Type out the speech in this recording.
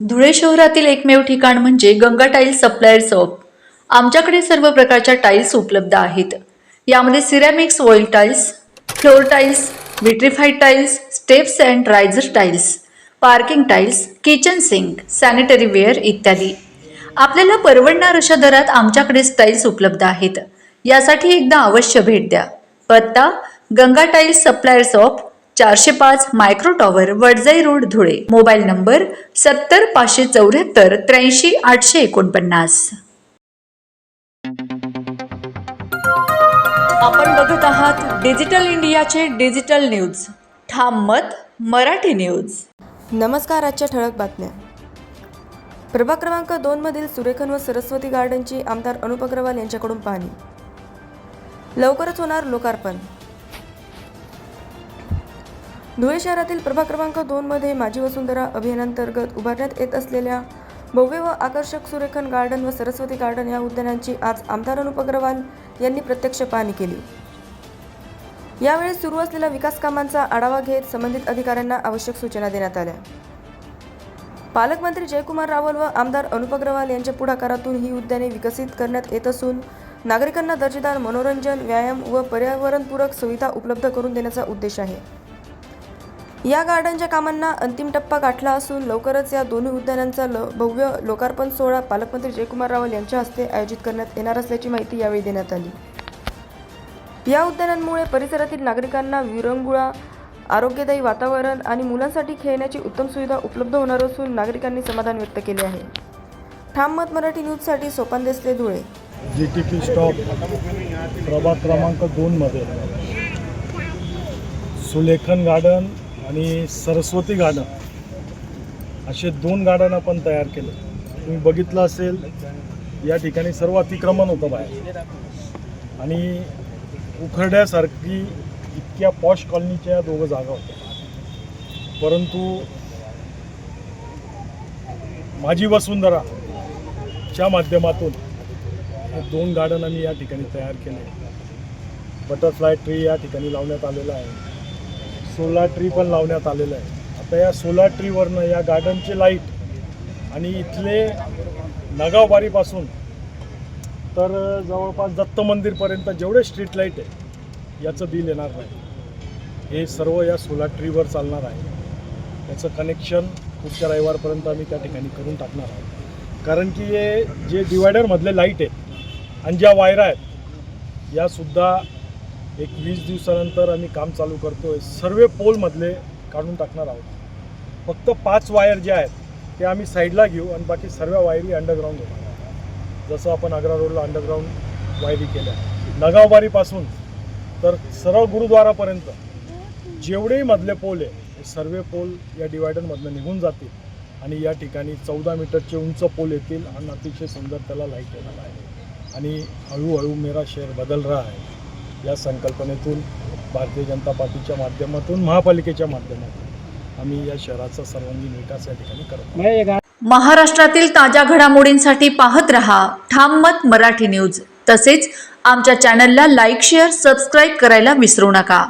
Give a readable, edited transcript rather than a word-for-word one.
धुळे शहरातील एकमेव ठिकाण म्हणजे गंगा टाइल्स सप्लायर शॉप। आमच्याकडे सर्व प्रकारच्या टाइल्स उपलब्ध आहेत। यामध्ये ceramics, oil tiles, floor tiles, vitrified tiles, steps and riser tiles, parking tiles, kitchen sink, sanitary ware इत्यादी। आपल्याला परवडणार अशा दरात आमच्याकडे टाइल्स उपलब्ध आहेत। यासाठी एकदा अवश्य भेट द्या। पत्ता Ganga tiles supplier shop, 405 micro tower, Wadjai road, Dhule. Mobile number 70 574 83 849। आपण बघत आहात डिजिटल इंडियाचे डिजिटल न्यूज। ठाम मत मराठी न्यूज। नमस्कार। आजच्या ठळक बातम्या। प्रभाग क्रमांक 2 मधील सुरेखन व सरस्वती गार्डनची आमदार अनुप अग्रवाल यांच्याकडून पाहणी। लवकरच होणार लोकार्पण। धुळे शहरातील प्रभाग क्रमांक 2 मध्ये माझी वसुंधरा अभियानांतर्गत उभारण्यात येत असलेल्या भव्य व आकर्षक सुरेखन गार्डन व सरस्वती गार्डन या उद्यानांची आज आमदार अनुप अग्रवाल यांनी प्रत्यक्ष पाहणी केली। यावेळी सुरू असलेल्या विकास कामांचा आढावा घेत संबंधित अधिकाऱ्यांना आवश्यक सूचना देण्यात आल्या। पालकमंत्री जयकुमार रावल व आमदार अनुप अग्रवाल यांच्या पुढाकारातून ही उद्याने विकसित करण्यात येत असून नागरिकांना दर्जेदार मनोरंजन, व्यायाम व पर्यावरणपूरक सुविधा उपलब्ध करून देण्याचा उद्देश आहे। या गार्डनच्या कामांना अंतिम टप्पा गाठला असून लवकरच या दोन्ही उद्यानांचा भव्य लोकार्पण सोहळा पालकमंत्री जयकुमार रावल यांच्या हस्ते आयोजित करण्यात येणार असल्याची माहिती यावेळी देण्यात आली। या उद्यानांमुळे परिसरातील नागरिकांना विरंगुळा, आरोग्यदायी वातावरण आणि मुलांसाठी खेळण्याची उत्तम सुविधा उपलब्ध होणार असून नागरिकांनी समाधान व्यक्त केले आहे। ठाम मत मराठी न्यूजसाठी सोपान देसले, धुळे। जीटीपी स्टॉप प्रभाग क्रमांक 2 मध्ये सुलेखन गार्डन आणि सरस्वती गार्डन असे 2 गार्डन आपण तयार केले। तुम्ही बघितलं असेल या ठिकाणी सर्व अतिक्रमण होतं बाहेर आणि उखरड्यासारखी इतक्या पॉश कॉलनीच्या 2 जागा होत्या, परंतु माझी वसुंधराच्या माध्यमातून हे 2 गार्डन आम्ही या ठिकाणी तयार केले। बटरफ्लाय ट्री या ठिकाणी लावण्यात आलेला आहे, सोलार ट्री पण लावण्यात आलेलं आहे। आता या सोलार ट्रीवरनं या गार्डनचे लाईट आणि इथले नगावबारीपासून तर जवळपास दत्त मंदिरपर्यंत जेवढे स्ट्रीट लाईट आहे याचं बिल येणार नाही। हे सर्व या सोलार ट्रीवर चालणार आहे। याचं कनेक्शन पुढच्या रविवारपर्यंत आम्ही त्या ठिकाणी करून टाकणार आहोत, कारण की हे जे डिवायडरमधले लाईट आहेत आणि ज्या वायरा आहेत यासुद्धा एक 20 दिवसानंतर आम्ही काम चालू करतो आहे। सर्व पोलमधले काढून टाकणार आहोत। फक्त 5 वायर ज्या आहेत ते आम्ही साईडला घेऊ आणि बाकी सर्व वायरी अंडरग्राऊंड होणार। जसं आपण आग्रा रोडला अंडरग्राऊंड वायरी केल्या, नगावबारीपासून तर सरळ गुरुद्वारापर्यंत जेवढेही मधले पोल आहे हे सर्व पोल या डिवायडरमधनं निघून जातील आणि या ठिकाणी 14 मीटरचे उंच पोल येतील आणि अतिशय सुंदर त्याला लाईट येणार आहे। आणि हळूहळू मेरा शहर बदल रहा है या संकल्पनेतून भारतीय जनता पार्टीच्या माध्यमातून, महापालिकेच्या माध्यमातून आम्ही या शहराचा सर्वांगीण विकास या ठिकाणी करतो। महाराष्ट्रातील ताज्या घडामोडींसाठी पाहत रहा ठाम मत मराठी न्यूज। तसेच आमच्या चॅनलला लाईक, शेअर, सबस्क्राईब करायला विसरू नका।